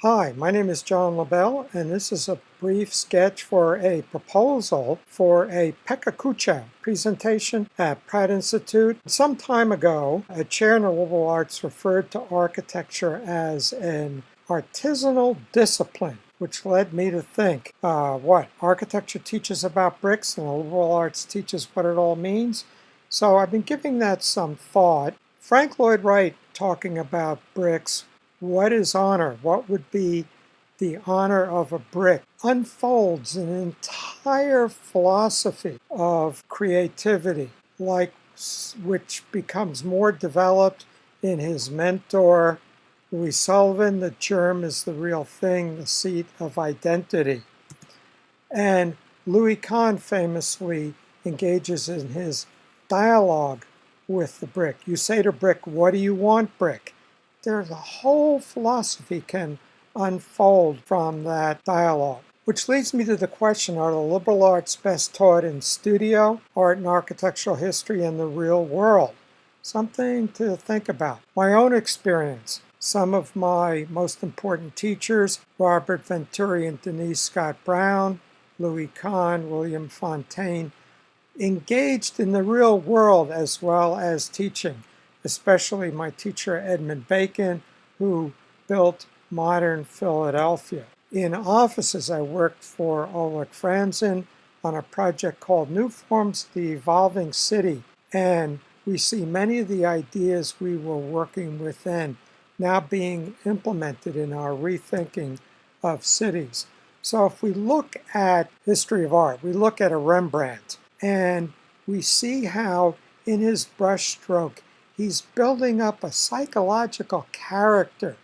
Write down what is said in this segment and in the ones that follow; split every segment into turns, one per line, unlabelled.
Hi, my name is John Lobell, and this is a brief sketch for a proposal for a PechaKucha presentation at Pratt Institute. Some time ago, a chair in the liberal arts referred to architecture as an artisanal discipline, which led me to think, what, architecture teaches about bricks and the liberal arts teaches what it all means? So I've been giving that some thought. Frank Lloyd Wright talking about bricks. What is honor? What would be the honor of a brick? Unfolds an entire philosophy of creativity, which becomes more developed in his mentor, Louis Sullivan. The germ is the real thing, the seat of identity. And Louis Kahn famously engages in his dialogue with the brick. You say to brick, "What do you want, brick?" There's a whole philosophy can unfold from that dialogue. Which leads me to the question, are the liberal arts best taught in studio, art and architectural history, and the real world? Something to think about. My own experience. Some of my most important teachers, Robert Venturi and Denise Scott Brown, Louis Kahn, William Fontaine, engaged in the real world as well as teaching, especially my teacher Edmund Bacon, who built modern Philadelphia. In offices, I worked for Ulrich Franzen on a project called New Forms of the Evolving City, and we see many of the ideas we were working with then now being implemented in our rethinking of cities. So if we look at history of art, we look at a Rembrandt, and we see how in his brushstroke he's building up a psychological character.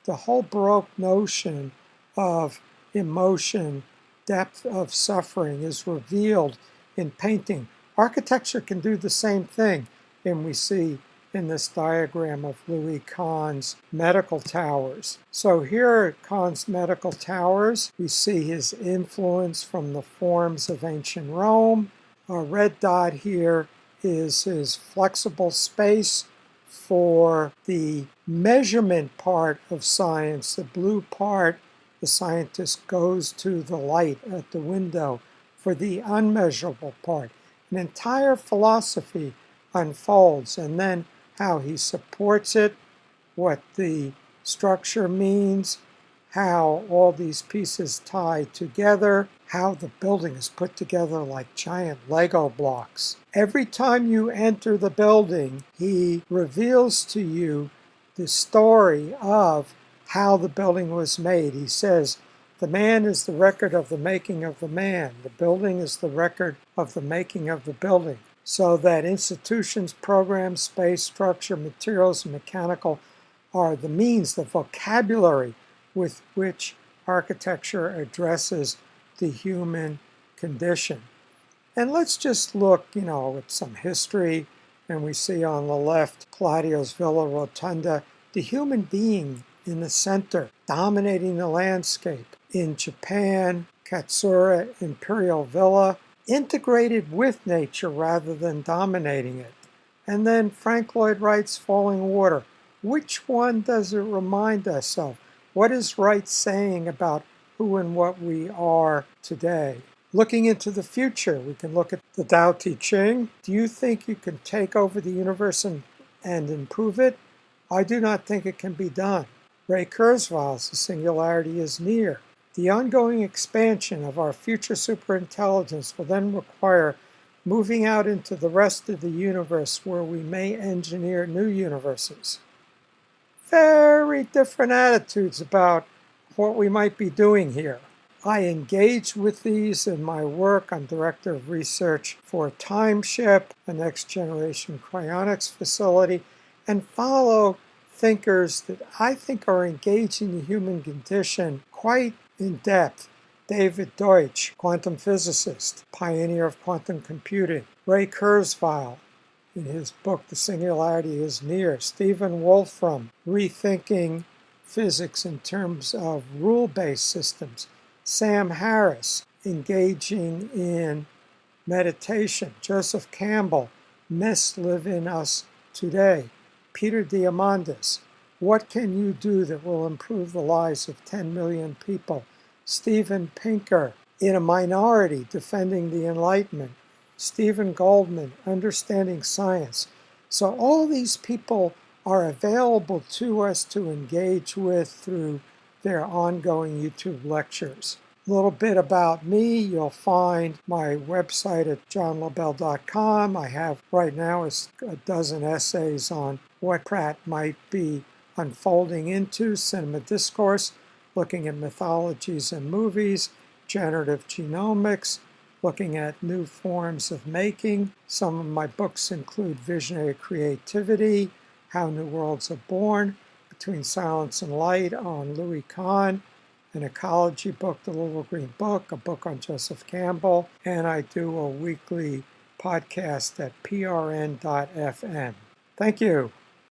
The whole Baroque notion of emotion, depth of suffering is revealed in painting. Architecture can do the same thing, and we see in this diagram of Louis Kahn's medical towers. So here are Kahn's medical towers. We see his influence from the forms of ancient Rome. A red dot here is his flexible space for the measurement part of science. The blue part, the scientist goes to the light at the window for the unmeasurable part. An entire philosophy unfolds, and then how he supports it, what the structure means, how all these pieces tie together, how the building is put together like giant Lego blocks. Every time you enter the building, he reveals to you the story of how the building was made. He says, the man is the record of the making of the man. The building is the record of the making of the building. So that institutions, programs, space, structure, materials, and mechanical are the means, the vocabulary with which architecture addresses the human condition. And let's just look, at some history, and we see on the left Palladio's Villa Rotunda, the human being in the center, dominating the landscape. In Japan, Katsura Imperial Villa, integrated with nature rather than dominating it. And then Frank Lloyd Wright's Falling Water. Which one does it remind us of? What is Wright saying about who and what we are today? Looking into the future, we can look at the Tao Te Ching. Do you think you can take over the universe and improve it? I do not think it can be done. Ray Kurzweil's The Singularity is Near. The ongoing expansion of our future superintelligence will then require moving out into the rest of the universe where we may engineer new universes. Very different attitudes about what we might be doing here. I engage with these in my work. I'm director of research for TimeShip, a next generation cryonics facility, and follow thinkers that I think are engaged in the human condition quite in depth. David Deutsch, quantum physicist, pioneer of quantum computing. Ray Kurzweil, in his book, The Singularity is Near. Stephen Wolfram, rethinking physics in terms of rule-based systems. Sam Harris, engaging in meditation. Joseph Campbell, myths live in us today. Peter Diamandis, What Can You Do That Will Improve the Lives of 10 Million People? Steven Pinker, In a Minority, Defending the Enlightenment. Stephen Goldman, Understanding Science. So all these people are available to us to engage with through their ongoing YouTube lectures. A little bit about me, you'll find my website at johnlobell.com. I have right now a dozen essays on what Pratt might be unfolding into, cinema discourse, looking at mythologies and movies, generative genomics, looking at new forms of making. Some of my books include Visionary Creativity, How New Worlds Are Born, Between Silence and Light on Louis Kahn, an ecology book, The Little Green Book, a book on Joseph Campbell, and I do a weekly podcast at prn.fm. Thank you.